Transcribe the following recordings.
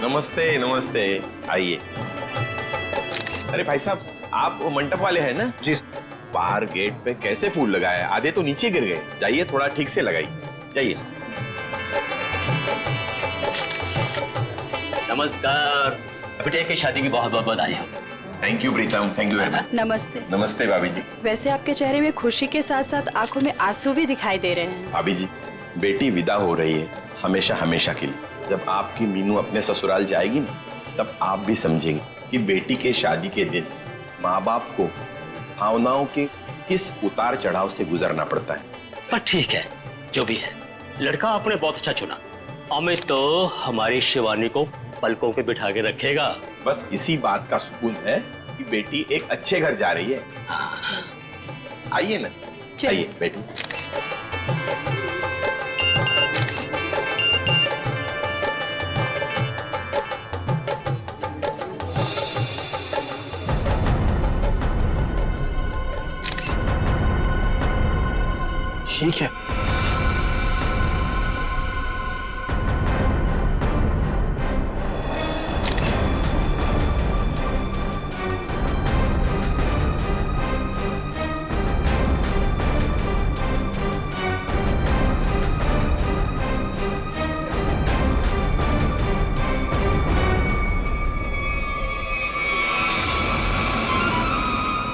नमस्ते नमस्ते, आइए। अरे भाई साहब, आप वो मंडप वाले हैं ना? जी। बाहर गेट पे कैसे फूल लगाए, आधे तो नीचे गिर गए। जाइए थोड़ा ठीक से लगाइए, जाइए। नमस्कार, बेटे की शादी की बहुत बहुत बधाई हो। Thank you Pritam, thank you very much. नमस्ते। नमस्ते भाभी जी। वैसे आपके चेहरे में खुशी के साथ साथ आंखों में आंसू भी दिखाई दे रहे हैं। भाभी जी, बेटी विदा हो रही है हमेशा हमेशा के लिए। जब आपकी मीनू अपने ससुराल जाएगी ना, तब आप भी समझेंगे कि बेटी के शादी के दिन माँ बाप को भावनाओं के किस उतार चढ़ाव से गुजरना पड़ता है। पर ठीक है, जो भी है, लड़का आपने बहुत अच्छा चुना। अमित तो हमारी शिवानी को पलकों पे बिठा के रखेगा। बस इसी बात का सुकून है कि बेटी एक अच्छे घर जा रही है। आइए ना, आइए बेटी। ठीक है।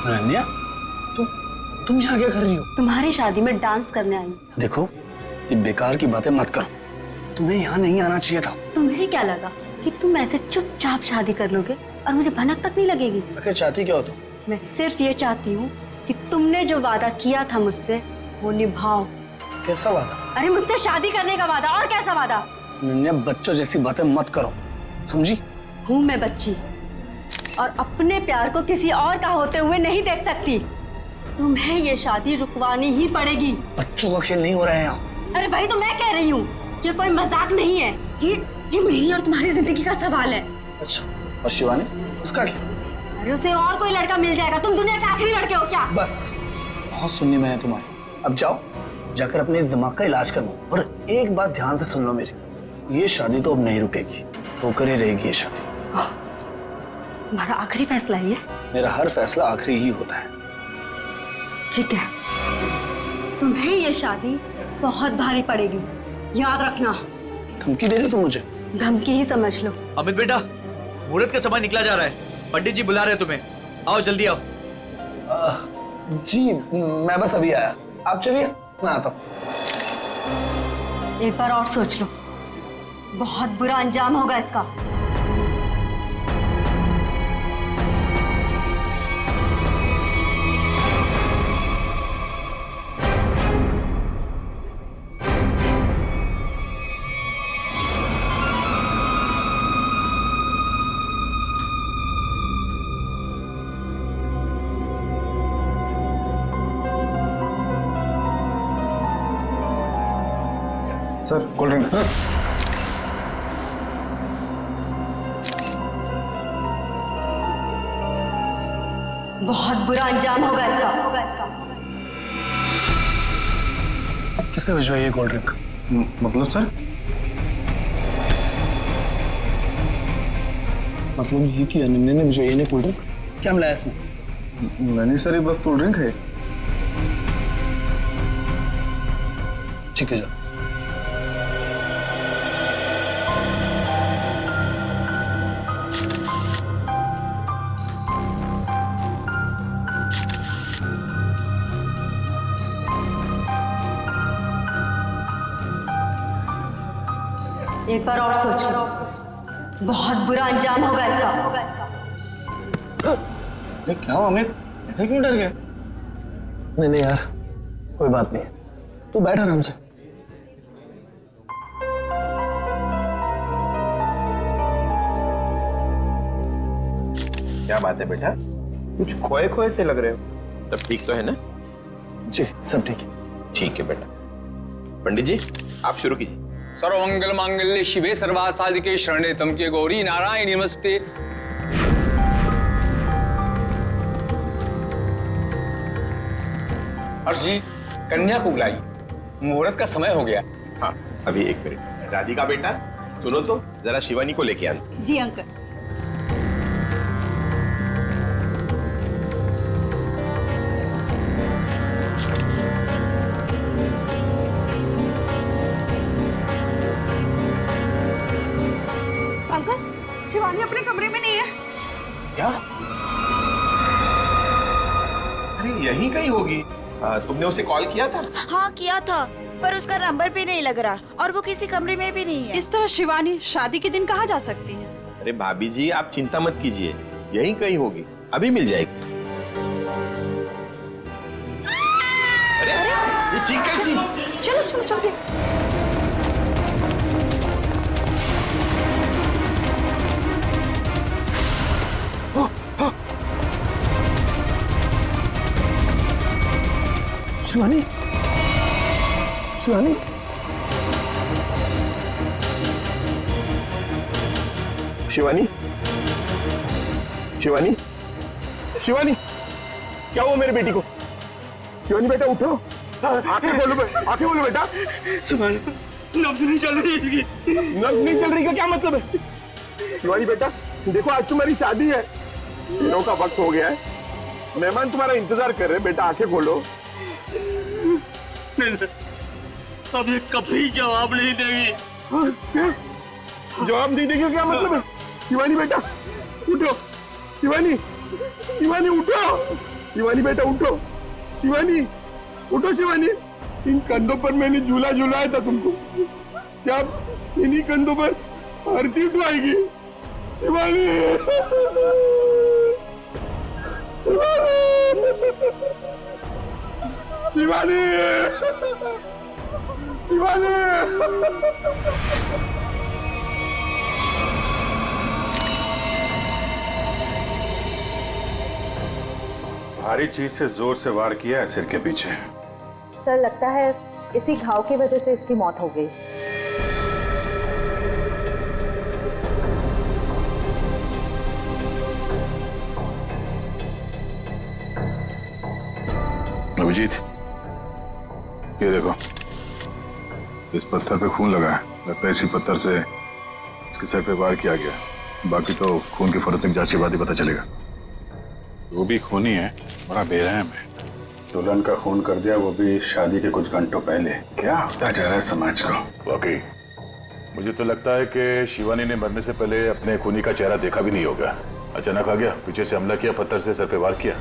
अनन्या, तुम यहाँ क्या कर रही हो? तुम्हारी शादी में डांस करने आई। देखो, ये बेकार की बातें मत करो। तुम्हें यहाँ नहीं आना चाहिए था। तुम्हें क्या लगा कि तुम ऐसे चुपचाप शादी कर लोगे और मुझे भनक तक नहीं लगेगी? आखिर चाहती क्या हो तुम? मैं सिर्फ ये चाहती हूँ कि तुमने जो वादा किया था मुझसे वो निभाओ। कैसा वादा? अरे मुझसे शादी करने का वादा। और कैसा वादा? अनन्या, बच्चों जैसी बातें मत करो, समझी? हूँ मैं बच्ची और अपने प्यार को किसी और का होते हुए नहीं देख सकती। तुम्हें ये शादी रुकवानी ही पड़ेगी। बच्चों का खेल नहीं हो रहा है यहाँ। अरे वही तो मैं कह रही हूँ, ये कोई मजाक नहीं है। ये मेरी और तुम्हारी जिंदगी का सवाल है। अच्छा, और शिवानी, उसका क्या? अरे उसे और कोई लड़का मिल जाएगा। तुम दुनिया के आखिरी लड़के हो क्या? बस, बहुत सुननी मैंने तुम्हारी। अब जाओ, जाकर अपने इस दिमाग का इलाज करवाओ। और एक बात ध्यान से सुन लो मेरी, ये शादी तो अब नहीं रुकेगी, होकर ही रहेगी ये शादी। तुम्हारा आखिरी फैसला है ये? मेरा हर फैसला आखिरी ही होता है। ठीक है, तुम्हें ये शादी बहुत भारी पड़ेगी, याद रखना। धमकी दे रहे हो तुम मुझे? धमकी ही समझ लो। अमित बेटा, मुहूर्त का समय निकला जा रहा है। पंडित जी बुला रहे हैं तुम्हें, आओ जल्दी आओ। जी, मैं बस अभी आया। आप चलिए, मैं आता हूँ। एक बार और सोच लो, बहुत बुरा अंजाम होगा इसका। Sir, cold drink. बहुत बुरा अंजाम होगा इसका। किसने भिजवाई है कोल्ड ड्रिंक? मतलब सर? मतलब ये कि अनन्या ने भिजवाई है कोल्ड ड्रिंक? क्या मिलाया इसमें? नहीं सर, ये बस कोल्ड ड्रिंक है। ठीक है, जाओ। एक बार और सोच लो, बहुत बुरा अंजाम होगा इसका। क्या हुआ अमित, ऐसे क्यों डर गए? नहीं नहीं यार, कोई बात नहीं, तू बैठ आराम से। क्या बात है बेटा, कुछ खोए खोए से लग रहे हो। सब ठीक तो है ना? जी, सब ठीक है। ठीक है बेटा। पंडित जी, आप शुरू कीजिए। सर्वमंगल मांगल्ये शिवे सर्वार्थ साधिके शरणे त्र्यंबके गौरी नारायणी नमस्ते। हर्ष जी, कन्या को बुलाई, मुहूर्त का समय हो गया। हाँ, अभी एक मिनट। राधिका बेटा, सुनो तो जरा शिवानी को लेके आना। जी अंकल। अंकल, शिवानी अपने कमरे में नहीं है। क्या? अरे यहीं कहीं होगी। तुमने उसे कॉल किया था? हाँ किया था, पर उसका नंबर भी नहीं लग रहा और वो किसी कमरे में भी नहीं है। इस तरह शिवानी शादी के दिन कहाँ जा सकती है? अरे भाभी जी आप चिंता मत कीजिए, यहीं कहीं होगी, अभी मिल जाएगी। अरे ये चीख कैसी? चलो चलो चलो। शिवानी, शिवानी, शिवानी, शिवानी, शिवानी, क्या हुआ मेरे बेटी को? शिवानी बेटा उठो, आंखें खोलो, आंखें खोलो बेटा। नब्ज नहीं चल रही इसकी। नब्ज नहीं चल रही का क्या मतलब है? शिवानी बेटा देखो, आज तुम्हारी शादी है, दिनों का वक्त हो गया है, मेहमान तुम्हारा इंतजार कर रहे हैं। बेटा आंखें खोलो। अब ये कभी जवाब नहीं देगी। जवाब नहीं देगी क्या मतलब है? शिवानी बेटा उठो, शिवानी, शिवानी उठो, शिवानी बेटा उठो, शिवानी उठो, शिवानी। इन कंधों पर मैंने झूला झूलाया था तुमको, क्या इन्हीं कंधों पर आरती उठवाएगी? शिवानी, शिवानी, शिवानी, भारी चीज से जोर से वार किया है सिर के पीछे। सर लगता है इसी घाव की वजह से इसकी मौत हो गई। अभिजीत, ये देखो, इस पत्थर पे खून लगा है। लगता है इसी पत्थर से इसके सर पे वार किया गया। बाकी तो खून की फोरेंसिक जांच के बाद ही पता चलेगा। वो भी खूनी है, बड़ा बेरहम है। दुल्हन का खून कर दिया, वो भी शादी के कुछ घंटों पहले। क्या होता जा रहा है समाज को? वाकई मुझे तो लगता है कि शिवानी ने मरने से पहले अपने खूनी का चेहरा देखा भी नहीं होगा। अचानक आ गया, पीछे से हमला किया, पत्थर से सर पे वार किया।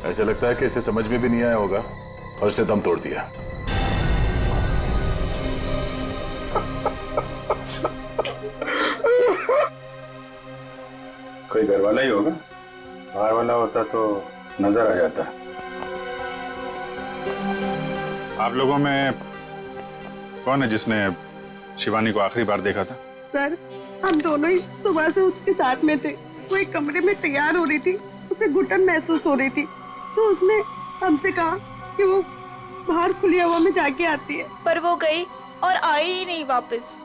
ऐसा लगता है कि इसे समझ में भी नहीं आया होगा और उसने दम तोड़ दिया। कोई घर वाला ही होगा, बाहर वाला होता तो नजर आ जाता। आप लोगों में कौन है जिसने शिवानी को आखिरी बार देखा था? सर, हम दोनों ही सुबह से उसके साथ में थे। वो एक कमरे में तैयार हो रही थी, उसे घुटन महसूस हो रही थी, तो उसने हमसे कहा कि वो बाहर खुली हवा में जाके आती है। पर वो गई और आई ही नहीं वापस।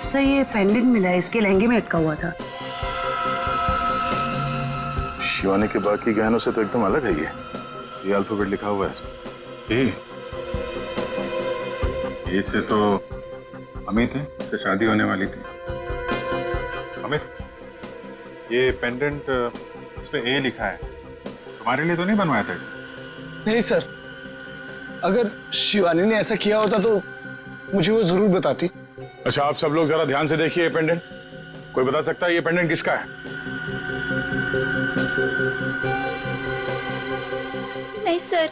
सर, ये पेंडेंट मिला है, इसके लहंगे में अटका हुआ था। शिवानी के बाकी गहनों से तो एकदम अलग है ये अल्फाबेट लिखा हुआ है इसमें। ये से तो अमित है, इससे शादी होने वाली थी। अमित, ये पेंडेंट इस पे ए लिखा है, तुम्हारे लिए तो नहीं बनवाया था इसे? नहीं सर, अगर शिवानी ने ऐसा किया होता तो मुझे वो जरूर बताती। अच्छा, आप सब लोग जरा ध्यान से देखिए ये पेंडेंट। कोई बता सकता है ये पेंडेंट किसका है? नहीं सर,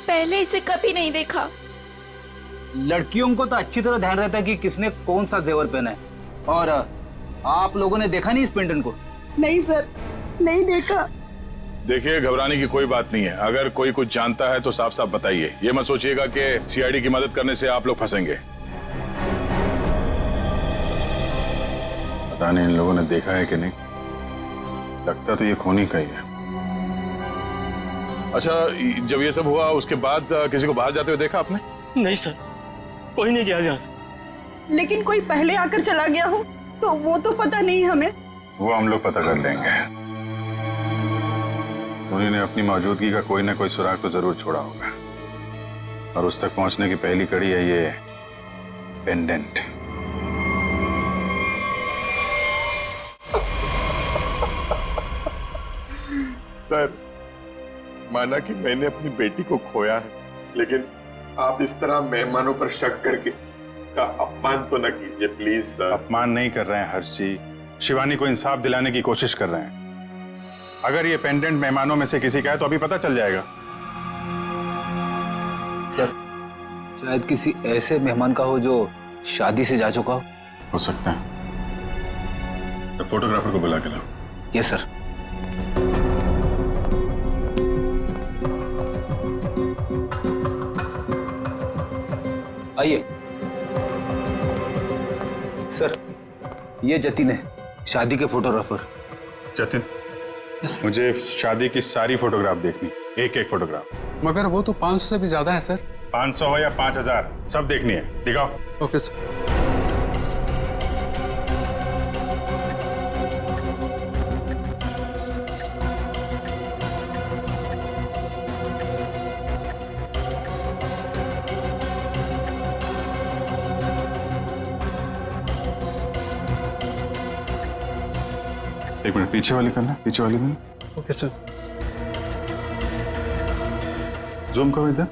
पहले इसे कभी नहीं देखा। लड़कियों को तो अच्छी तरह ध्यान रहता है कि किसने कौन सा जेवर पहना है। और आप लोगों ने देखा नहीं इस पेंडेंट को? नहीं सर, नहीं देखा। देखिए, घबराने की कोई बात नहीं है। अगर कोई कुछ जानता है तो साफ साफ बताइए। ये मत सोचिएगा कि सीआईडी की मदद करने से आप लोग फंसेंगे। पता नहीं इन लोगों ने देखा है कि नहीं, लगता तो ये खूनी का ही है। अच्छा, जब ये सब हुआ उसके बाद किसी को बाहर जाते हुए देखा आपने? नहीं सर, कोई नहीं गया जहाँ। लेकिन कोई पहले आकर चला गया हो तो वो तो पता नहीं हमें। वो हम लोग पता कर लेंगे। उन्होंने अपनी मौजूदगी का कोई ना कोई सुराग तो जरूर छोड़ा होगा, और उस तक पहुंचने की पहली कड़ी है ये पेंडेंट। सर, माना कि मैंने अपनी बेटी को खोया है, लेकिन आप इस तरह मेहमानों पर शक करके का अपमान तो न कीजिए प्लीज सर। अपमान नहीं कर रहे हैं हर्षी, शिवानी को इंसाफ दिलाने की कोशिश कर रहे हैं। अगर ये पेंडेंट मेहमानों में से किसी का है तो अभी पता चल जाएगा। सर, शायद किसी ऐसे मेहमान का हो जो शादी से जा चुका हो सकता है। तो फोटोग्राफर को बुला के लाओ। Yes sir. आइए सर, ये जतिन है, शादी के फोटोग्राफर। जतिन, मुझे शादी की सारी फोटोग्राफ देखनी, एक एक फोटोग्राफ। मगर वो तो 500 से भी ज्यादा है सर। 500 हो या 5000, सब देखनी है। दिखाओ। Okay sir. एक मिनट, पीछे वाली करना, पीछे वाली करना। Okay sir. जूम करो इधर,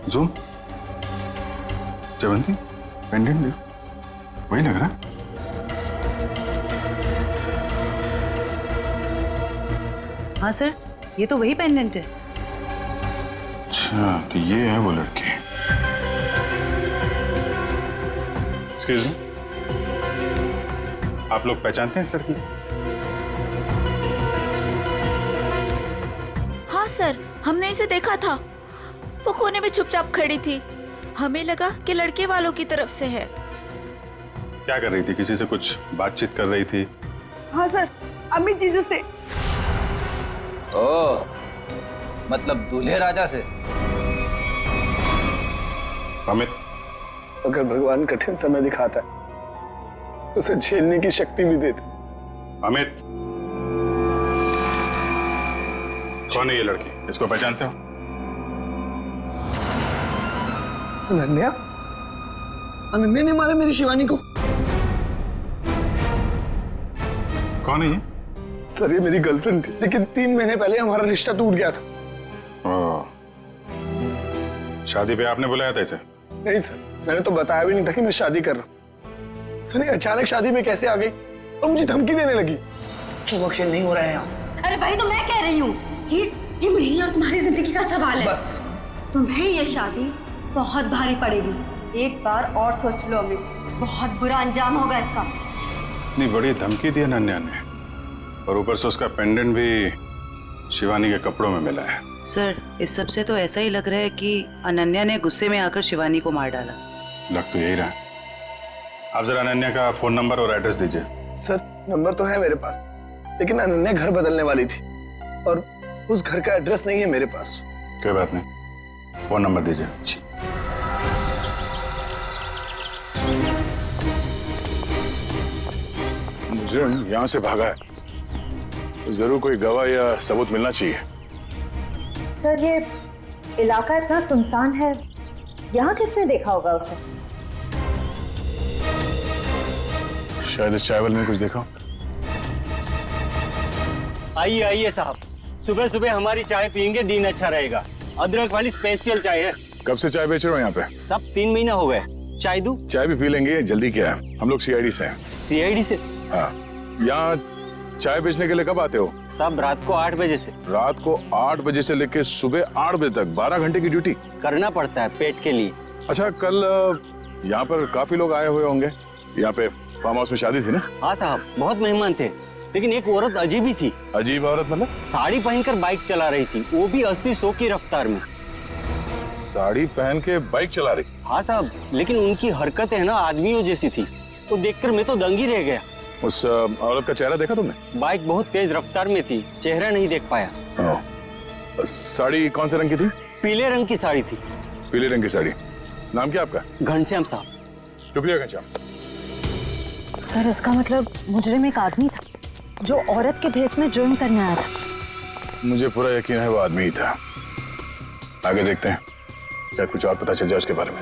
जूम। जयवंती, पेंडेंट देखो, वही लग रहा है। हाँ सर, ये तो वही पेंडेंट है। अच्छा, तो ये है वो लड़की। एक्सक्यूज मी, आप लोग पहचानते हैं इस लड़की? हाँ सर, हमने इसे देखा था। वो कोने में चुपचाप खड़ी थी। हमें लगा कि लड़के वालों की तरफ से है। क्या कर रही थी? किसी से कुछ बातचीत कर रही थी? हाँ सर, अमित जीजू से। ओ, मतलब दूल्हे राजा से। अमित, अगर भगवान कठिन समय दिखाता है तो उसे झेलने की शक्ति भी देता। अमित, कौन है ये लड़की? इसको पहचानते हो? अनन्या? अनन्या ने मारा मेरी शिवानी को। कौन है ये? सर, ये मेरी गर्लफ्रेंड थी, लेकिन 3 महीने पहले हमारा रिश्ता टूट गया था। ओह, शादी पे आपने बुलाया था इसे? नहीं सर, मैंने तो बताया भी नहीं था कि मैं शादी कर रहा हूँ। अचानक शादी में कैसे आ गई और मुझे धमकी देने लगी। जुआ खेल नहीं हो रहा है यहाँ। अरे वही तो मैं कह रही हूँ, ये मेरी और तुम्हारी जिंदगी का सवाल है। बस तुम्हें ये शादी बहुत भारी पड़ेगी। एक बार और सोच लो अमित, बहुत बुरा अंजाम होगा इसका। इतनी बड़ी धमकी दी अनन्या ने, और ऊपर से उसका पेंडेंट भी शिवानी के कपड़ों में मिला है। सर, इस सब से तो ऐसा ही लग रहा है कि अनन्या ने गुस्से में आकर शिवानी को मार डाला। लग तो यही रहा। आप जरा अनन्या का फोन नंबर और एड्रेस दीजिए। सर, नंबर तो है मेरे पास, लेकिन अनन्या घर बदलने वाली थी और उस घर का एड्रेस नहीं है मेरे पास। कोई बात नहीं, फोन नंबर दीजिए। मुजरिम यहाँ से भागा है, जरूर कोई गवाह या सबूत मिलना चाहिए। सर, ये इलाका इतना सुनसान है, यहाँ किसने देखा होगा उसे? शायद इस चावल में कुछ देखा। आइए आइए साहब, सुबह सुबह हमारी चाय पियेंगे, दिन अच्छा रहेगा। अदरक वाली स्पेशल चाय है। कब से चाय बेच रहे हो यहाँ पे? सब 3 महीना हो गए। चाय दूं? चाय भी पी लेंगे, जल्दी क्या है, हम लोग सीआईडी से हैं। सीआईडी से? हाँ। यहाँ चाय बेचने के लिए कब आते हो? सब रात को 8 बजे से। रात को 8 बजे से लेकर सुबह 8 बजे तक 12 घंटे की ड्यूटी करना पड़ता है पेट के लिए। अच्छा, कल यहाँ पर काफी लोग आए हुए होंगे। यहाँ पे फार्म हाउस में शादी थी ना? हाँ साहब, बहुत मेहमान थे, लेकिन एक औरत अजीब ही थी। अजीब औरत मतलब? साड़ी पहनकर बाइक चला रही थी, वो भी 80-100 की रफ्तार में। साड़ी पहन के बाइक चला रही? हाँ साहब, लेकिन उनकी हरकतें ना आदमियों जैसी थी, तो देखकर मैं तो दंग ही रह गया। उस औरत का चेहरा देखा तुमने? बाइक बहुत तेज रफ्तार में थी, चेहरा नहीं देख पाया। साड़ी कौन से रंग की थी? पीले रंग की साड़ी थी। पीले रंग की साड़ी। नाम क्या आपका? घनश्याम साहब। शुक्रिया घनश्याम। सर इसका मतलब मुजरिम एक आदमी था जो औरत के भेस में जुर्म करने आया था। मुझे पूरा यकीन है वो आदमी ही था। आगे देखते हैं, क्या कुछ और पता चल जाए उसके बारे में।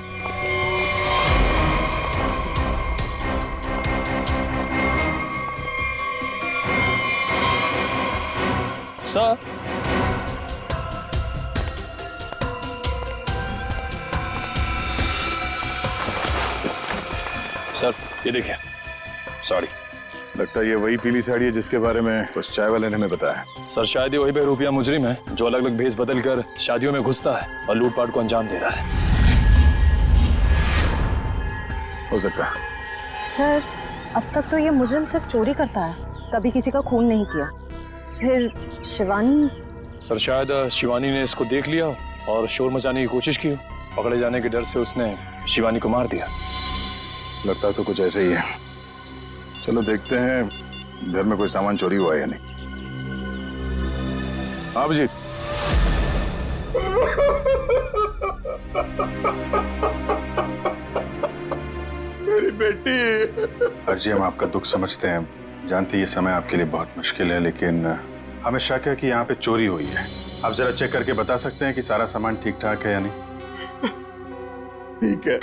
सर सर ये देखिए, सॉरी, लगता है ये वही पीली साड़ी है जिसके बारे में कुछ चाय वाले ने हमें बताया। सर शायद ये वही बहरूपिया मुजरिम है जो अलग अलग भेस बदल कर शादियों में घुसता है और लूटपाट को अंजाम दे रहा है। हो सकता है। सर अब तक तो ये मुजरिम सिर्फ चोरी करता है, कभी किसी का खून नहीं किया। फिर शिवानी? सर शायद शिवानी ने इसको देख लिया और शोर मचाने की कोशिश की। पकड़े जाने के डर से उसने शिवानी को मार दिया। लगता तो कुछ ऐसे ही है। चलो देखते हैं घर में कोई सामान चोरी हुआ है या नहीं। आप जी। मेरी बेटी। अर्जी, हम आपका दुख समझते हैं, जानते हैं ये समय आपके लिए बहुत मुश्किल है, लेकिन हमें शक है कि यहाँ पे चोरी हुई है। आप जरा चेक करके बता सकते हैं कि सारा सामान ठीक ठाक है या नहीं? ठीक है।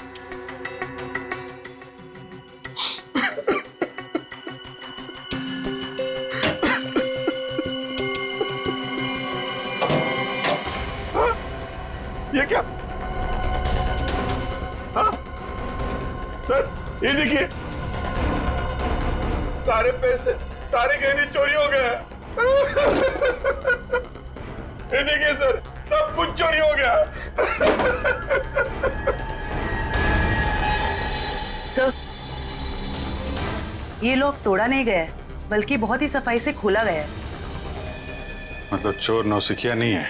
ये क्या? हाँ? सर ये देखिए, सारे पैसे, सारे गहने चोरी हो गए। ये देखिए सर, सब कुछ चोरी हो गया। सर ये लोग तोड़ा नहीं गया है, बल्कि बहुत ही सफाई से खोला गया है। मतलब चोर नौसिखिया नहीं है,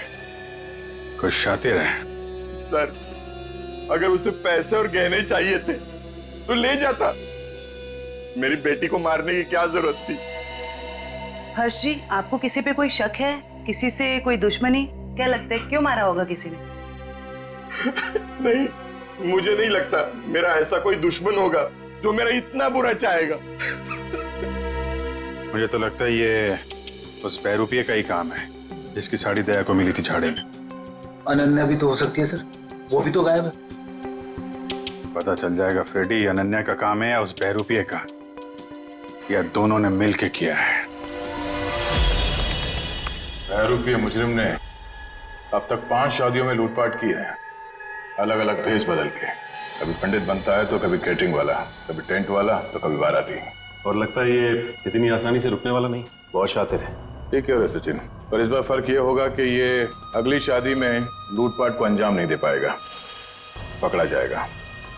कोई शातिर है। सर अगर उसे पैसे और गहने चाहिए थे तो ले जाता, मेरी बेटी को मारने की क्या जरूरत थी? हर्ष जी, आपको किसी पे कोई शक है? किसी से कोई दुश्मनी? क्या लगता है क्यों मारा होगा किसी ने? नहीं, मुझे नहीं लगता मेरा ऐसा कोई दुश्मन होगा जो मेरा इतना बुरा चाहेगा। मुझे तो लगता है ये उस बहरूपिये का ही काम है जिसकी साड़ी दया को मिली थी झाड़े में। अनन्या भी तो हो सकती है सर, वो भी तो गायब है। पता चल जाएगा फ्रेडी, अनन्या का काम है या उस बहरूपिये का, या दोनों ने मिलकर किया है। बहरूपिये मुजरिम ने अब तक 5 शादियों में लूटपाट की है, अलग अलग भेस बदल के। कभी पंडित बनता है तो कभी कैटरिंग वाला, कभी टेंट वाला तो कभी बाराती। और लगता है ये इतनी आसानी से रुकने वाला नहीं, बहुत शातिर है। ठीक है सचिन, पर इस बार फर्क ये होगा कि ये अगली शादी में लूटपाट को अंजाम नहीं दे पाएगा, पकड़ा जाएगा।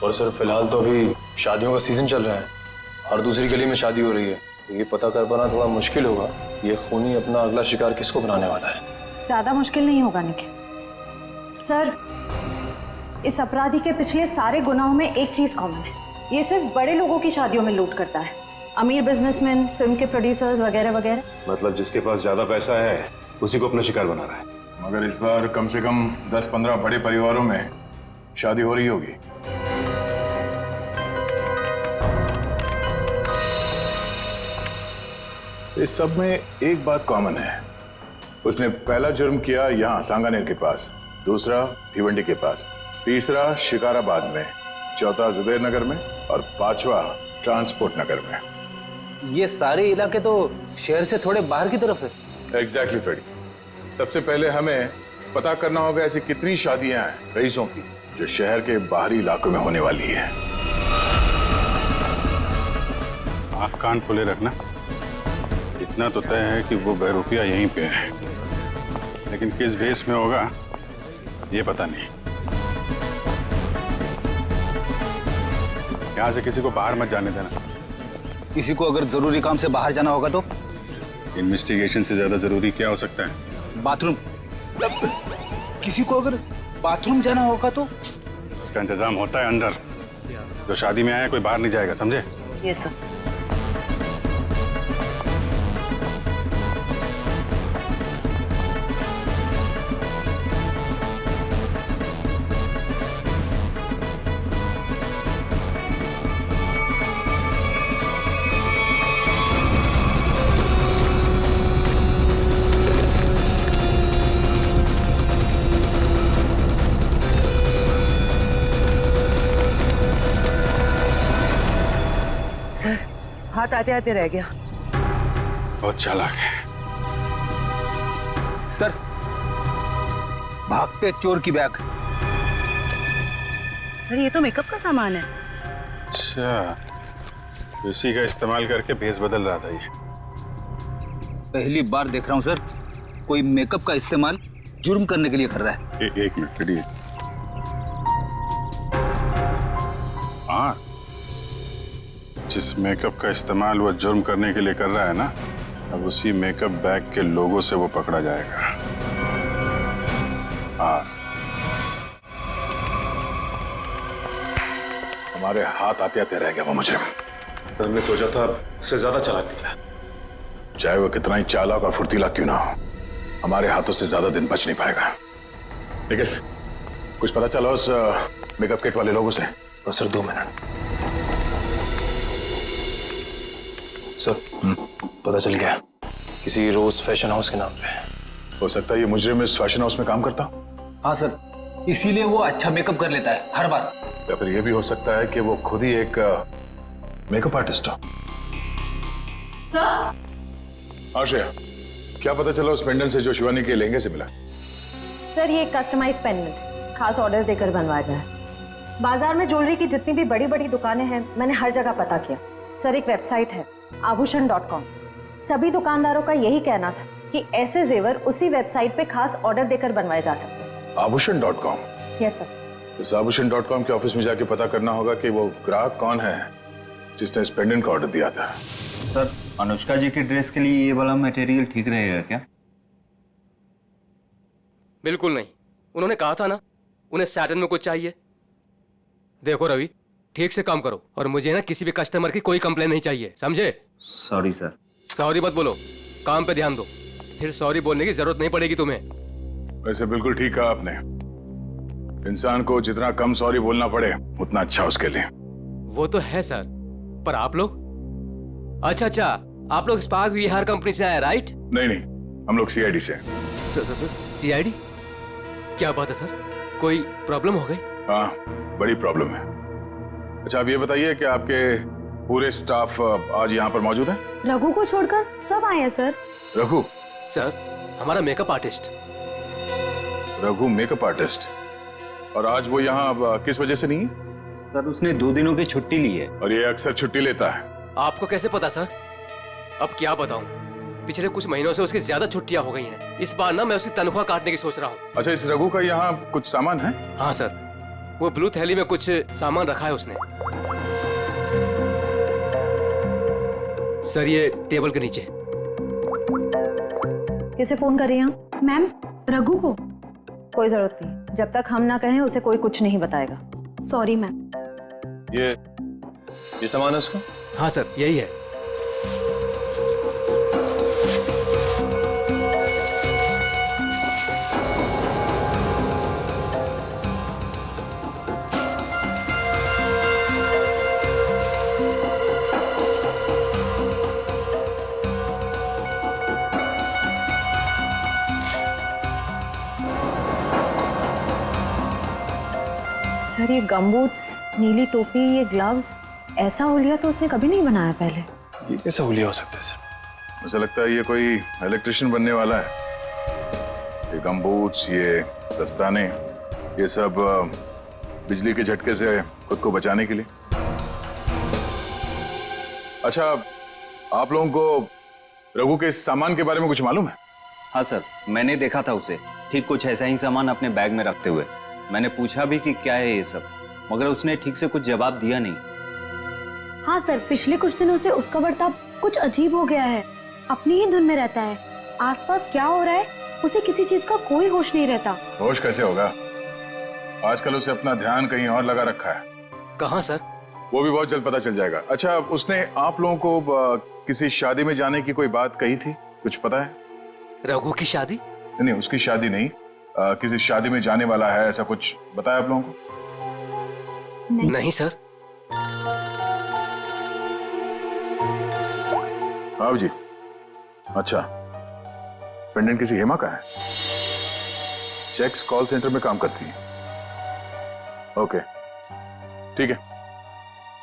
और सर फिलहाल तो अभी शादियों का सीजन चल रहा है, हर दूसरी गली में शादी हो रही है, तो ये पता कर पाना थोड़ा मुश्किल होगा ये खूनी अपना अगला शिकार किसको बनाने वाला है। ज्यादा मुश्किल नहीं होगा निखिल सर, इस अपराधी के पिछले सारे गुनाहों में एक चीज कॉमन है, ये सिर्फ बड़े लोगों की शादियों में लूट करता है, अमीर बिजनेसमैन, फिल्म के प्रोड्यूसर्स वगैरह वगैरह। मतलब जिसके पास ज्यादा पैसा है उसी को अपना शिकार बना रहा है। मगर इस बार कम से कम 10-15 बड़े परिवारों में शादी हो रही होगी। इस सब में एक बात कॉमन है, उसने पहला जुर्म किया यहाँ सांगानेर के पास, दूसरा भिवंडी के पास, तीसरा शिकाराबाद में, चौथा जुबेर नगर में और 5वां ट्रांसपोर्ट नगर में। ये सारे इलाके तो शहर से थोड़े बाहर की तरफ है। एग्जैक्टली फ्रेडी, सबसे पहले हमें पता करना होगा ऐसी कितनी शादियां हैं रईसों की जो शहर के बाहरी इलाकों में होने वाली है। आप कान खुले रखना, इतना तो तय है कि वो बहरूपिया यहीं पे है, लेकिन किस भेस में होगा ये पता नहीं। यहाँ से किसी को बाहर मत जाने देना। किसी को अगर जरूरी काम से बाहर जाना होगा तो? इन्वेस्टिगेशन से ज्यादा जरूरी क्या हो सकता है? बाथरूम। किसी को अगर बाथरूम जाना होगा तो? इसका इंतजाम होता है अंदर, जो शादी में आया कोई बाहर नहीं जाएगा, समझे? Yes sir. हाथ आते आते रह गया। बहुत चालाक है। सर, भागते चोर की बैग। सर ये तो मेकअप का सामान है। अच्छा, इसी का इस्तेमाल करके भेस बदल रहा था ये। पहली बार देख रहा हूँ सर, कोई मेकअप का इस्तेमाल जुर्म करने के लिए कर रहा है। एक मिनट खड़िए। हाँ, जिस मेकअप का इस्तेमाल वो जुर्म करने के लिए कर रहा है ना, अब उसी मेकअप बैग के लोगों से वो पकड़ा जाएगा। हाँ, हमारे हाथ आते आते रह गया वो मुजरिम। तो हमने सोचा था उससे ज्यादा चालाक निकला। चाहे वो कितना ही चालाक और फुर्तीला क्यों ना हो, हमारे हाथों से ज्यादा दिन बच नहीं पाएगा। लेकिन कुछ पता चला उस मेकअप किट वाले लोगों से? बस सर 2 मिनट। सर, पता चल गया, किसी रोज फैशन हाउस के नाम पे। हो सकता है ये मुजरिम इस फैशन हाउस में काम करता। हाँ सर, इसीलिए वो अच्छा मेकअप कर लेता है हर बार। या फिर ये भी हो सकता है कि वो खुद ही एक मेकअप आर्टिस्ट हो। सर, आश्रया, क्या पता चला उस पेंडेंट से जो शिवानी के लहंगे से मिला? सर ये कस्टमाइज पेंडेंट खास ऑर्डर देकर बनवाया गया है। बाजार में ज्वेलरी की जितनी भी बड़ी बड़ी दुकानें हैं, मैंने हर जगह पता किया। सर एक वेबसाइट है आभूषण.com, सभी दुकानदारों का यही कहना था कि ऐसे जेवर उसी वेबसाइट पे खास ऑर्डर देकर बनवाए जा सकते हैं। आभूषण.com? Yes sir. इस आभूषण.com के ऑफिस में जाके पता करना होगा कि वो ग्राहक कौन है जिसने इस पेंडेंट का ऑर्डर दिया था। सर, अनुष्का जी की ड्रेस के लिए ये वाला मटेरियल ठीक रहेगा क्या? बिल्कुल नहीं, उन्होंने कहा था ना उन्हें सैटिन में कुछ चाहिए। देखो रवि, ठीक से काम करो और मुझे ना किसी भी कस्टमर की कोई कंप्लेन नहीं चाहिए, समझे? Sorry sir. सॉरी मत बोलो, काम पे ध्यान दो, फिर सॉरी बोलने की जरूरत नहीं पड़ेगी तुम्हें। वैसे बिल्कुल ठीक कहा आपने, इंसान को जितना कम सॉरी बोलना पड़े उतना अच्छा उसके लिए। वो तो है सर, पर आप लोग? अच्छा, आप लोग स्पार्क विहार कंपनी से आए, राइट? नहीं, हम लोग सीआईडी से। सीआईडी? क्या बात है सर, कोई प्रॉब्लम हो गई? हाँ, बड़ी प्रॉब्लम है। अच्छा, अब ये बताइए कि आपके पूरे स्टाफ आज यहाँ पर मौजूद है? रघु को छोड़कर सब आए हैं सर। रघु? सर, हमारा makeup artist. Raghu makeup artist? और आज वो यहाँ किस वजह से नहीं है? सर, उसने 2 दिनों की छुट्टी ली है। और ये अक्सर छुट्टी लेता है। आपको कैसे पता सर? अब क्या बताऊं, पिछले कुछ महीनों से उसकी ज्यादा छुट्टियां हो गई हैं। इस बार ना मैं उसकी तनख्वाह काटने की सोच रहा हूँ। अच्छा, इस रघु का यहाँ कुछ सामान है? हाँ सर, वो ब्लू थैली में कुछ सामान रखा है उसने। सर ये टेबल के नीचे। किसे फोन कर रही हैं? मैम, रघु को। कोई जरूरत नहीं, जब तक हम ना कहें उसे कोई कुछ नहीं बताएगा। Sorry ma'am. ये सामान है उसका? हाँ सर, यही है। सर ये गमबूट्स, नीली टोपी, ये ग्लव्स, ऐसा हुलिया तो उसने कभी नहीं बनाया पहले। ये कैसा हुलिया हो सकता है सर? मुझे लगता है ये कोई इलेक्ट्रिशियन बनने वाला है। ये गमबूट्स, ये दस्ताने, ये सब बिजली के झटके से खुद को बचाने के लिए। अच्छा, आप लोगों को रघु के इस सामान के बारे में कुछ मालूम है? हाँ सर, मैंने देखा था उसे ठीक कुछ ऐसा ही सामान अपने बैग में रखते हुए। मैंने पूछा भी कि क्या है ये सब, मगर उसने ठीक से कुछ जवाब दिया नहीं। हाँ सर, पिछले कुछ दिनों से उसका बर्ताव कुछ अजीब हो गया है। अपनी ही धुन में रहता है, आसपास क्या हो रहा है उसे किसी चीज का कोई होश नहीं रहता। होश कैसे होगा? आजकल उसे अपना ध्यान कहीं और लगा रखा है। कहाँ सर? वो भी बहुत जल्द पता चल जाएगा। अच्छा, उसने आप लोगों को किसी शादी में जाने की कोई बात कही थी, कुछ पता है? रघु की शादी? नहीं, उसकी शादी नहीं, किसी शादी में जाने वाला है, ऐसा कुछ बताया आप लोगों को? नहीं सर। हाँ जी। अच्छा, पेंडेंट किसी हेमा का है? चेक्स कॉल सेंटर में काम करती है। ओके, ठीक है,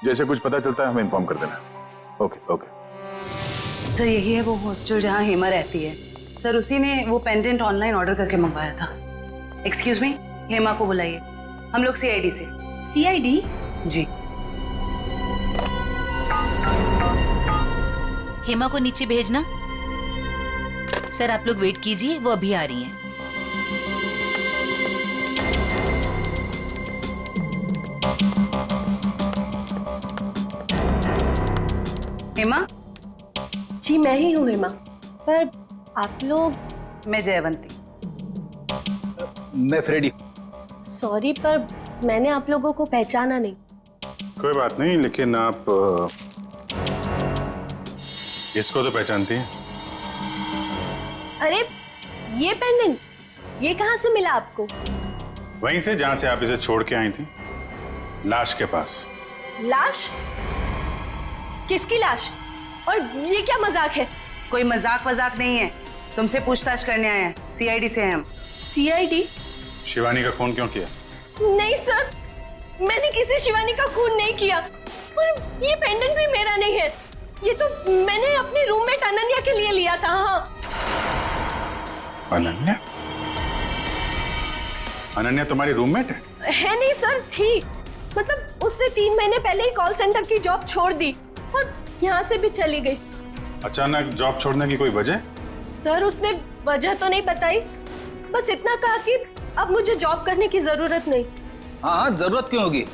जैसे कुछ पता चलता है हमें इन्फॉर्म कर देना। Okay okay. सर यही है वो हॉस्टल जहाँ हेमा रहती है। सर उसी ने वो पेंडेंट ऑनलाइन ऑर्डर करके मंगवाया था। एक्सक्यूज मी, हेमा को बुलाइए। हम लोग सीआईडी से। सीआईडी? जी। हेमा को नीचे भेजना। सर आप लोग वेट कीजिए, वो अभी आ रही हैं। हेमा? जी मैं ही हूँ हेमा, पर आप लोग? मैं जयवंती। मैं फ्रेडी। सॉरी पर मैंने आप लोगों को पहचाना नहीं। कोई बात नहीं, लेकिन आप इसको तो पहचानती हैं? अरे ये पेंडेंट, ये कहाँ से मिला आपको? वहीं से जहां से आप इसे छोड़ के आई थी, लाश के पास। लाश? किसकी लाश? और ये क्या मजाक है? कोई मजाक वजाक नहीं है, तुमसे पूछताछ करने आए हैं। सीआईडी से हैं हम। सीआईडी? शिवानी का खून क्यों किया? नहीं सर, मैंने किसी शिवानी का खून नहीं किया। और ये पेंडेंट भी मेरा नहीं है, ये तो मैंने अपने रूममेट अनन्या के लिए लिया था। हाँ। अनन्या? अनन्या तुम्हारी रूममेट है? है नहीं सर, थी। मतलब उससे 3 महीने पहले ही कॉल सेंटर की जॉब छोड़ दी और यहाँ से भी चली गई। अचानक जॉब छोड़ने की कोई वजह? सर उसने वजह तो नहीं बताई, बस इतना कहा कि अब मुझे जॉब करने की जरूरत नहीं। हाँ, जरूरत क्यों होगी?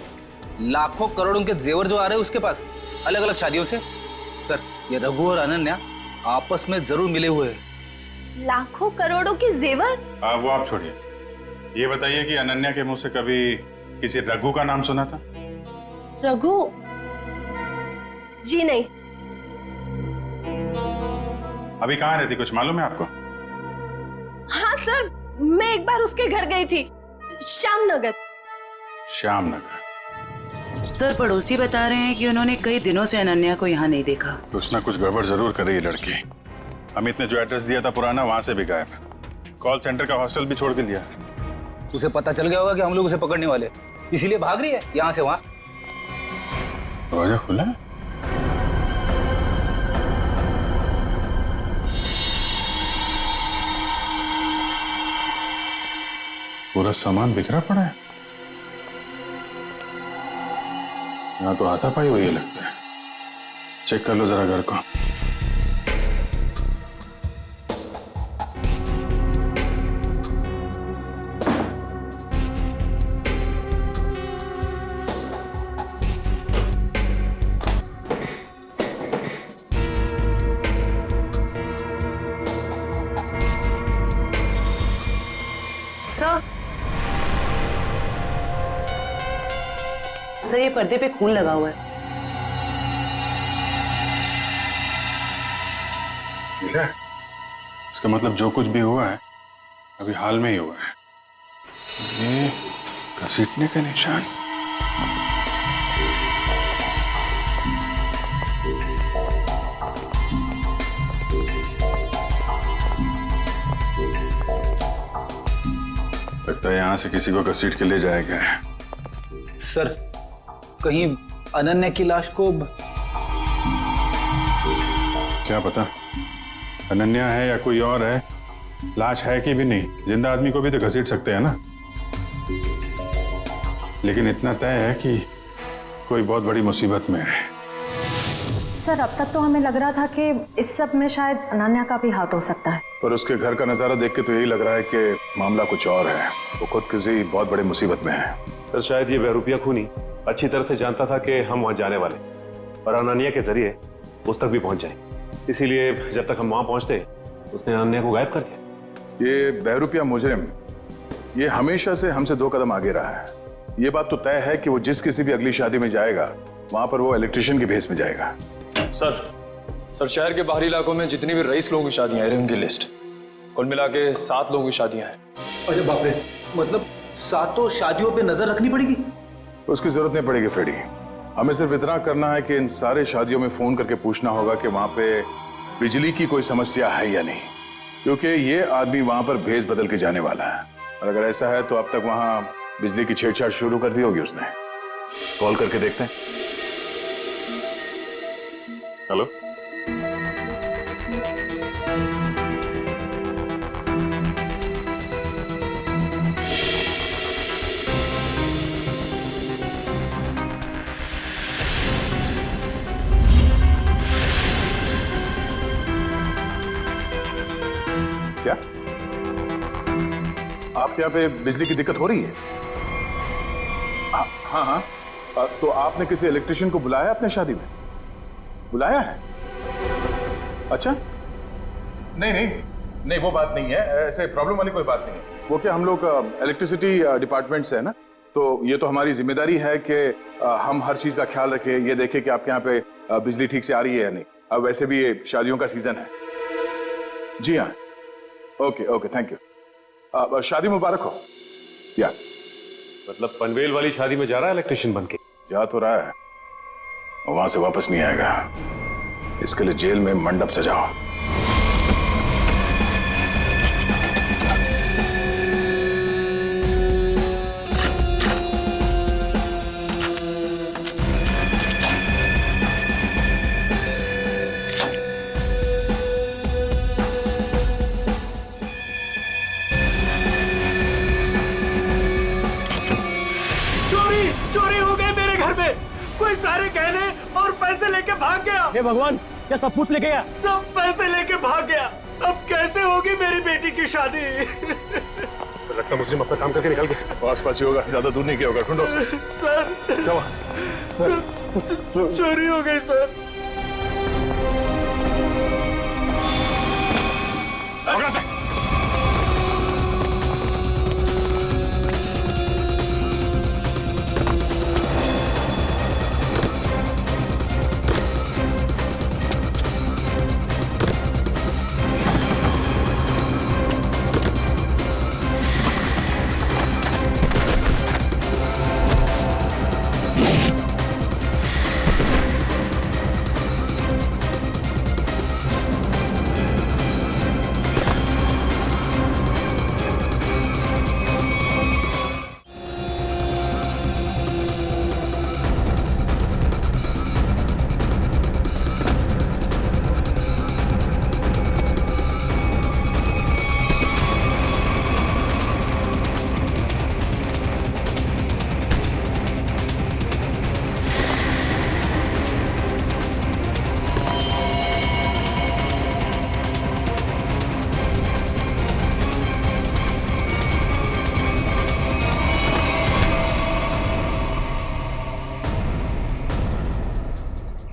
लाखों करोड़ों के जेवर जो आ रहे हैं उसके पास, अलग अलग शादियों से। सर ये रघु और अनन्या आपस में जरूर मिले हुए हैं। लाखों करोड़ों के जेवर? वो आप छोड़िए, ये बताइए कि अनन्या के मुंह से कभी किसी रघु का नाम सुना था? रघु? जी नहीं। अभी कहाँ रहती, कुछ मालूम है आपको? हाँ सर, मैं एक बार उसके घर गई थी, श्यामनगर। श्यामनगर? सर पड़ोसी बता रहे हैं कि उन्होंने कई दिनों से अनन्या को यहाँ नहीं देखा। कुछ ना कुछ गड़बड़ जरूर कर रही है लड़की। अमित ने जो एड्रेस दिया था पुराना, वहां से भी गायब। कॉल सेंटर का हॉस्टल भी छोड़ के दिया। उसे पता चल गया होगा कि हम लोग उसे पकड़ने वाले, इसीलिए भाग रही है यहाँ से वहां। दरवाजा खुला है? पूरा सामान बिखरा पड़ा है। यहाँ तो हाथापाई हुई है लगता है। चेक कर लो जरा घर को। सर ये पर्दे पे खून लगा हुआ है। मिला? इसका मतलब जो कुछ भी हुआ है अभी हाल में ही हुआ है। ये घसीटने का निशान। लगता है यहां से किसी को घसीट के ले जाया गया है। सर कहीं अनन्या की लाश को क्या पता अनन्या है या कोई और है, लाश है कि भी नहीं। जिंदा आदमी को भी तो घसीट सकते हैं ना। लेकिन इतना तय है कि कोई बहुत बड़ी मुसीबत में है। सर अब तक तो हमें लग रहा था कि इस सब में शायद अनन्या का भी हाथ हो सकता है, पर उसके घर का नजारा देख के तो यही लग रहा है कि मामला कुछ और है। वो खुद किसी बहुत बड़ी मुसीबत में है। सर शायद ये बहरूपिया खूनी अच्छी तरह से जानता था कि हम वहां जाने वाले और अनन्या के जरिए उस तक भी पहुंच जाए, इसीलिए जब तक हम वहां पहुंचते उसने अनन्या को गायब कर दिया। ये बहरूपिया मुजरिम ये हमेशा से हमसे 2 कदम आगे रहा है। ये बात तो तय है कि वो जिस किसी भी अगली शादी में जाएगा वहां पर वो इलेक्ट्रिशियन के भेस में जाएगा। सर शहर के बाहरी इलाकों में जितनी भी रईस लोगों की शादियां हैं उनकी लिस्ट कुल मिला के 7 लोगों की शादियां हैं। अरे बाप रे, मतलब 7 शादियों पे नजर रखनी पड़ेगी? उसकी जरूरत नहीं पड़ेगी फ्रेडी। हमें सिर्फ इतना करना है कि इन सारे शादियों में फोन करके पूछना होगा कि वहां पे बिजली की कोई समस्या है या नहीं, क्योंकि ये आदमी वहां पर भेस बदल के जाने वाला है। और अगर ऐसा है तो अब तक वहां बिजली की छेड़छाड़ शुरू कर दी होगी उसने। कॉल करके देखते हैं। हेलो, क्या आपके यहाँ पे बिजली की दिक्कत हो रही है? हाँ हाँ, तो आपने किसी इलेक्ट्रिशियन को बुलाया अपने शादी में? बुलाया है? अच्छा, नहीं नहीं नहीं, वो बात नहीं है, ऐसे प्रॉब्लम वाली कोई बात नहीं है। वो क्या, हम लोग इलेक्ट्रिसिटी डिपार्टमेंट से है ना, तो ये तो हमारी जिम्मेदारी है कि हम हर चीज का ख्याल रखें, ये देखें कि आपके यहाँ पे बिजली ठीक से आ रही है या नहीं। अब वैसे भी ये शादियों का सीजन है। जी हाँ, ओके ओके, थैंक यू। शादी मुबारक हो। या मतलब पनवेल वाली शादी में जा रहा है इलेक्ट्रिशियन बन के? जा तो रहा है, वहां से वापस नहीं आएगा। इसके लिए जेल में मंडप सजाओ। चोरी हो गई मेरे घर में। कोई सारे गहने और पैसे लेके भाग गया। हे भगवान, क्या सब कुछ लेके गया? सब पैसे लेके भाग गया। अब कैसे होगी मेरी बेटी की शादी? लगता मुझे अपना काम करके निकल गया। आस पास ही होगा, ज्यादा दूर नहीं गया होगा। ढूंढो उसे। सर, क्या हुआ? चोरी हो गई सर।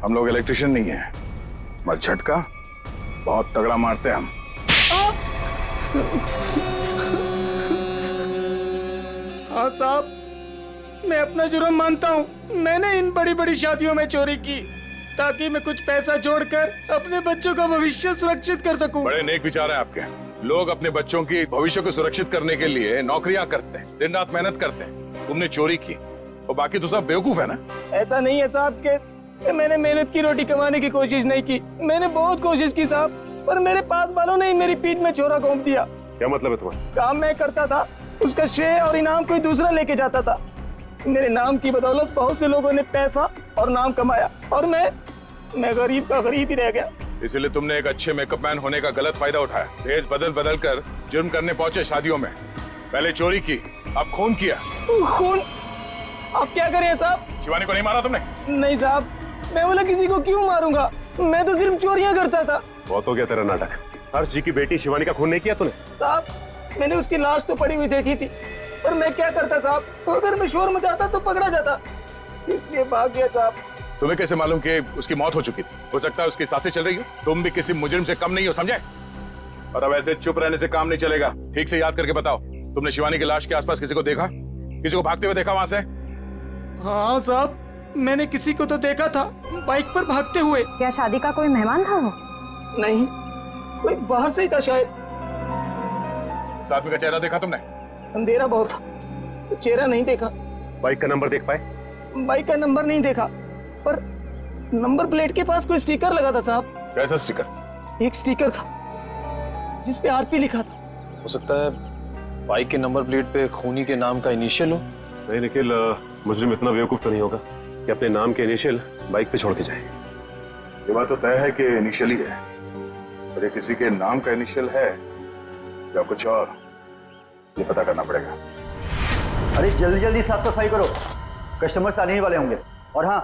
हम लोग इलेक्ट्रिशियन नहीं है, मगर झटका बहुत तगड़ा मारते हैं हम। हाँ साहब, मैं अपना जुर्म मानता हूँ। मैंने इन बड़ी बड़ी शादियों में चोरी की ताकि मैं कुछ पैसा जोड़कर अपने बच्चों का भविष्य सुरक्षित कर सकूं। बड़े नेक विचार है आपके। लोग अपने बच्चों की भविष्य को सुरक्षित करने के लिए नौकरियां करते हैं, दिन रात मेहनत करते हैं। तुमने चोरी की और बाकी तो सब बेवकूफ है ना। ऐसा नहीं है साहब कि मैंने मेहनत की रोटी कमाने की कोशिश नहीं की। मैंने बहुत कोशिश की साहब, पर मेरे पास वालों ने मेरी पीठ में छोरा घोंप दिया। क्या मतलब है तुम्हारा? काम मैं करता था, उसका श्रेय और इनाम कोई दूसरा लेके जाता था। मेरे नाम की बदौलत बहुत से लोगों ने पैसा और नाम कमाया और मैं गरीब का गरीब ही रह गया। इसलिए तुमने एक अच्छे मेकअप मैन होने का गलत फायदा उठाया। भेष बदल बदल कर जुर्म करने पहुंचे शादियों में। पहले चोरी की, अब खून किया। खून? आप क्या करें साहब? शिवानी को नहीं मारा तुमने? नहीं साहब, मैं बोला किसी को क्यों मारूंगा, मैं तो सिर्फ चोरियां करता था। बहुत हो गया तेरा नाटक। हर्ष जी की बेटी शिवानी का खून नहीं किया तूने? साहब, मैंने उसकी लाश तो पड़ी हुई देखी थी, पर मैं क्या करता साहब, अगर मैं शोर मचाता तो पकड़ा जाता, इसलिए भाग गया साहब। तुम्हें कैसे मालूम कि उसकी मौत हो चुकी थी? हो सकता है उसकी सांसें चल रही हो। तुम भी किसी मुजरिम से कम नहीं हो, समझे? और अब ऐसे चुप रहने से काम नहीं चलेगा। ठीक से याद करके बताओ, तुमने शिवानी की लाश के आसपास किसी को देखा? किसी को भागते हुए देखा वहां से? हाँ साहब, मैंने किसी को तो देखा था, बाइक पर भागते हुए। क्या शादी का कोई मेहमान था वो? नहीं, कोई बाहर से ही था शायद। साथ में का चेहरा देखा तुमने? अंधेरा बहुत था, तो चेहरा नहीं देखा। बाइक का नंबर देख पाए? बाइक का नंबर नहीं देखा, पर नंबर प्लेट के पास कोई स्टिकर लगा था साहब। कैसा स्टिकर? एक स्टिकर था जिसपे आरपी लिखा था। हो सकता है बाइक के नंबर प्लेट पे खूनी के नाम का इनिशियल हो। नहीं निखिल, मुजरिम इतना बेवकूफ तो नहीं होगा कि अपने नाम के इनिशियल बाइक पे छोड़ के जाए। ये बात तो तय है कि इनिशियल ही है, और ये किसी के नाम का इनिशियल है या कुछ और, ये पता करना पड़ेगा। अरे जल्दी जल्दी साफ सफाई करो, कस्टमर्स आने ही वाले होंगे। और हाँ,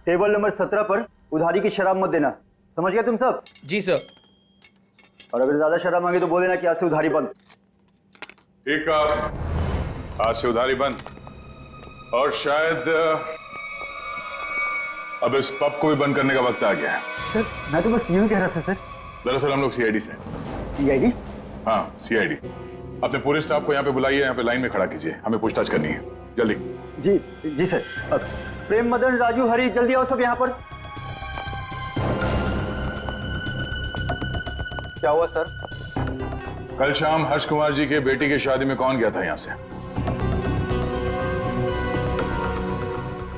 टेबल नंबर 17 पर उधारी की शराब मत देना, समझ गए तुम सब? जी सर। और अगर ज्यादा शराब मांगे तो बोल देना कि आज से उधारी बंद। ठीक है, आज से उधारी बंद। और शायद अब इस पब को भी बंद करने का वक्त आ गया है। सर मैं तो बस यूं कह रहा था सर। दरअसल हम लोग सीआईडी से। सीआईडी? हाँ सीआईडी। अपने पूरे स्टाफ को यहाँ पे बुलाइए, यहाँ पे लाइन में खड़ा कीजिए, हमें पूछताछ करनी है, जल्दी। जी जी सर। अब प्रेम, मदन, राजू, हरी, जल्दी आओ सब यहाँ पर। क्या हुआ सर? कल शाम हर्ष कुमार जी के बेटी की शादी में कौन गया था यहाँ से?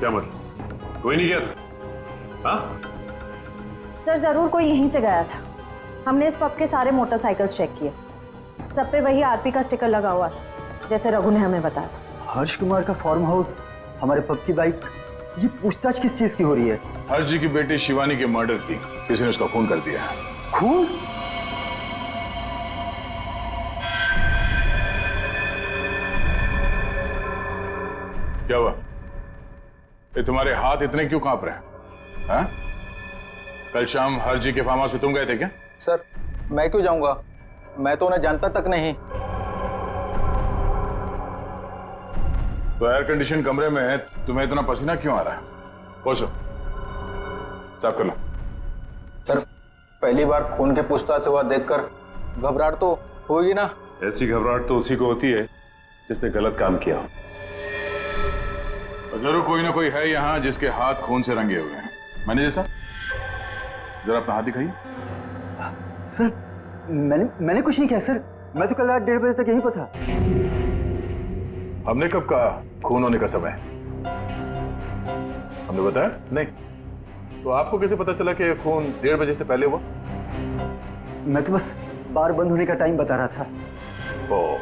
क्या मतलब? कोई नहीं गया था? हाँ? सर जरूर कोई यहीं से गया था। हमने इस पब के सारे मोटरसाइकिल्स चेक किए, सब पे वही आरपी का स्टिकर लगा हुआ था, जैसे रघु ने हमें बताया था। हर्ष कुमार का फार्म हाउस, हमारे पब की बाइक, ये पूछताछ किस चीज की हो रही है? हर्ष जी की बेटी शिवानी की मर्डर की, किसी ने उसका खून कर दिया है। खून? क्या हुआ? ये तुम्हारे हाथ इतने क्यों कांप रहे हैं? हाँ? कल शाम हर्ष जी के फार्म हाउस में तुम गए थे क्या? सर मैं क्यों जाऊंगा, मैं तो उन्हें जानता तक नहीं। तो एयर कंडीशन कमरे में तुम्हें इतना पसीना क्यों आ रहा है? पहुंचो, साफ कर लो। सर पहली बार खून के पूछताछ हुआ देखकर घबराहट तो होगी ना? ऐसी घबराहट तो उसी को होती है जिसने गलत काम किया हो। जरूर कोई ना कोई है यहाँ जिसके हाथ खून से रंगे हुए हैं। मैनेजर साहब, जरा अपना हाथ दिखाइए। सर मैंने कुछ नहीं किया सर, मैं तो कल रात 1:30 बजे तक यहीं पर था। हमने कब कहा खून होने का समय? हमने बताया नहीं? तो आपको कैसे पता चला कि खून 1:30 बजे से पहले हुआ? मैं तो बस बार बंद होने का टाइम बता रहा था। ओ,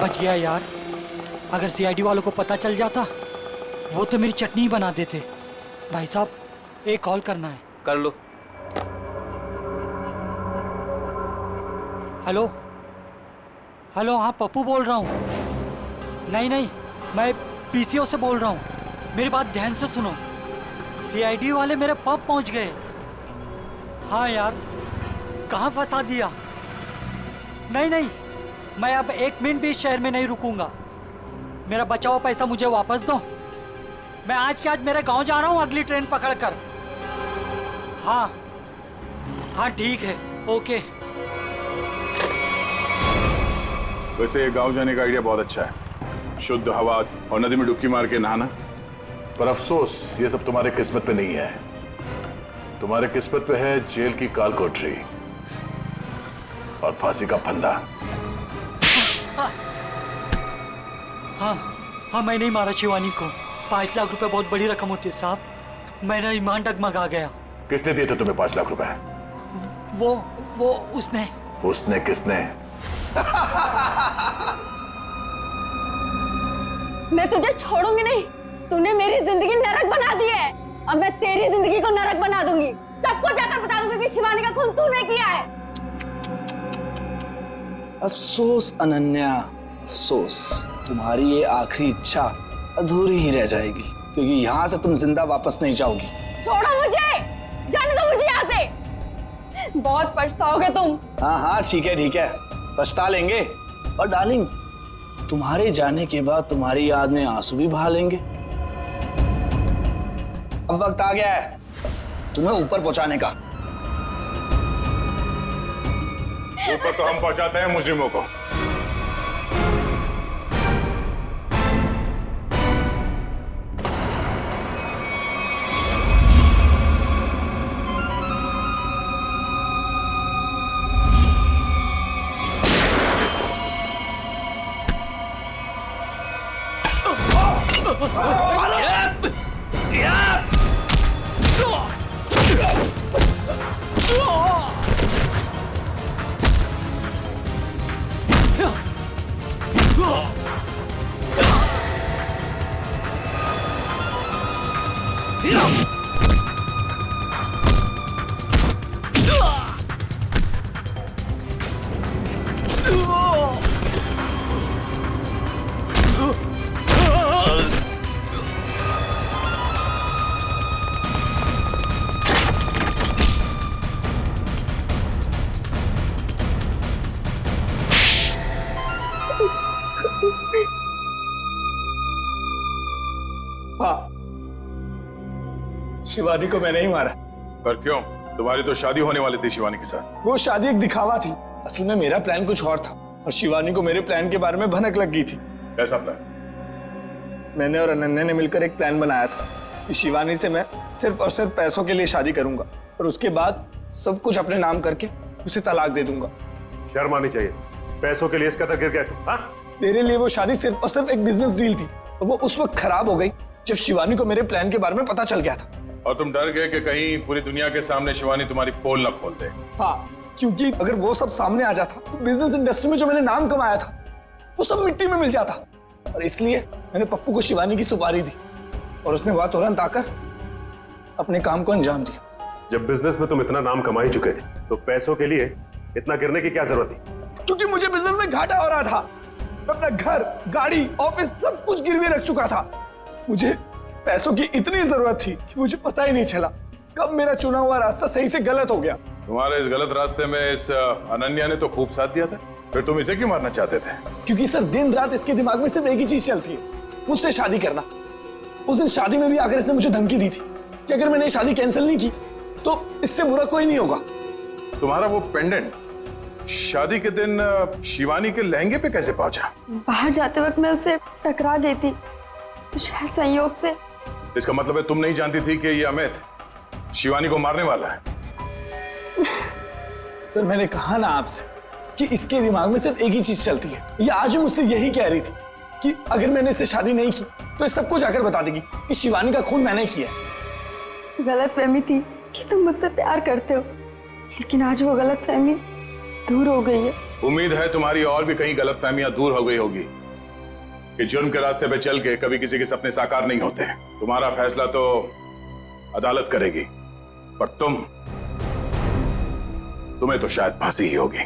बच गया यार, अगर सीआईडी वालों को पता चल जाता वो तो मेरी चटनी बना देते। भाई साहब एक कॉल करना है। कर लो। हेलो हेलो, हाँ पप्पू बोल रहा हूँ। नहीं मैं पीसीओ से बोल रहा हूँ, मेरी बात ध्यान से सुनो। सीआईडी वाले मेरे पब पहुँच गए। हाँ यार, कहाँ फंसा दिया? नहीं मैं अब 1 मिनट भी इस शहर में नहीं रुकूंगा। मेरा बचा हुआ पैसा मुझे वापस दो। मैं आज के आज मेरे गांव जा रहा हूँ अगली ट्रेन पकड़कर। हाँ ठीक है, ओके। वैसे गांव जाने का आइडिया बहुत अच्छा है, शुद्ध हवा और नदी में डुबकी मार के नहाना। पर अफसोस ये सब तुम्हारे किस्मत पे नहीं है। तुम्हारे किस्मत पे है जेल की काल कोठरी और फांसी का फंदा। हाँ मैं नहीं मारा शिवानी को। 5 लाख रुपए बहुत बड़ी रकम होती है साहब, मेरा ईमान डगमगा गया। किसने दिए थे तुम्हें 5 लाख रुपए? वो उसने किसने? मैं तुझे छोड़ूंगी नहीं। तूने मेरी जिंदगी नरक बना दी है, अब मैं तेरी जिंदगी को नरक बना दूंगी। सबको जाकर बता दूंगी कि शिवानी का खून तूने किया है। अफसोस अनन्या, अफसोस, तुम्हारी ये आखिरी इच्छा अधूरी ही रह जाएगी, क्योंकि यहाँ से तुम जिंदा वापस नहीं जाओगी। छोड़ो मुझे, जाने दो मुझे यहाँ से। बहुत पछताओगे तुम। हाँ ठीक है, पछता लेंगे। और डार्लिंग, तुम्हारे जाने के बाद तुम्हारी याद में आंसू भी बहा लेंगे। अब वक्त आ गया है तुम्हें ऊपर पहुंचाने का। ऊपर तो हम पहुंचाते हैं मुजरिमों को। हाँ, शिवानी को मैंने ही मारा। पर क्यों? तुम्हारी तो शादी होने वाली थी शिवानी के साथ। वो शादी एक दिखावा थी, असल में मेरा प्लान कुछ और था और शिवानी को मेरे प्लान के बारे में भनक लग गई थी। कैसा प्लान? मैंने और अनन्या ने मिलकर एक प्लान बनाया था कि शिवानी से मैं सिर्फ और सिर्फ पैसों के लिए शादी करूंगा और उसके बाद सब कुछ अपने नाम करके उसे तलाक दे दूंगा। शर्म आनी चाहिए, पैसों के लिए इसका गिर गया तुम। हाँ? मेरे लिए वो शादी सिर्फ और सिर्फ एक बिजनेस डील थी और वो उस वक्त खराब हो गई जब शिवानी को मेरे प्लान के बारे में पता चल गया था। और तुम डर गए कि कहीं पूरी दुनिया के सामने शिवानी तुम्हारी पोल न खोल दे। हाँ, क्योंकि अगर वो सब सामने आ जाता तो बिजनेस इंडस्ट्री में जो मैंने नाम कमाया था वो सब मिट्टी में मिल जाता। और इसलिए मैंने पप्पू को शिवानी की सुपारी दी और उसने वहां तुरंत आकर अपने काम को अंजाम दिया। जब बिजनेस में तुम इतना नाम कमा ही चुके थे तो पैसों के लिए इतना गिरने की क्या जरूरत थी? क्योंकि मुझे बिजनेस में घाटा हो रहा था। मैं अपना घर, गाड़ी, ऑफिस सब कुछ गिरवी रख चुका था। मुझे पैसों की इतनी जरूरत थी कि मुझे पता ही नहीं चला कब मेरा चुना हुआ रास्ता सही से गलत हो गया। तुम्हारे इस गलत रास्ते में इस अनन्या ने तो खूब साथ दिया था, फिर तुम इसे क्यों मारना चाहते थे? क्योंकि सर दिन रात इसके दिमाग में सिर्फ एक ही चीज चलती है, मुझसे शादी करना। उस दिन शादी में भी आकर इसने मुझे धमकी दी थी कि अगर मैंने शादी कैंसिल नहीं की तो इससे बुरा कोई नहीं होगा। तुम्हारा वो पेंडेंट शादी के दिन शिवानी के लहंगे पे कैसे पहुंचा? बाहर जाते वक्त मैं उससे टकरा गई थी तो शायद संयोग से। इसका मतलब है तुम नहीं जानती थी कि ये अमित शिवानी को मारने वाला है? सर मैंने कहा ना आपसे कि इसके दिमाग में सिर्फ एक ही चीज चलती है। ये आज भी मुझसे यही कह रही थी कि अगर मैंने इससे शादी नहीं की तो इस सबको जाकर बता देगी कि शिवानी का खून मैंने किया है। गलतफहमी थी कि तुम मुझसे प्यार करते हो, लेकिन आज वो गलतफहमी दूर हो गई है। उम्मीद है तुम्हारी और भी कई गलतफहमियां दूर हो गई होगी कि जुर्म के रास्ते पे चल के कभी किसी के सपने साकार नहीं होते। तुम्हारा फैसला तो अदालत करेगी, पर तुम्हें तो शायद फांसी ही होगी।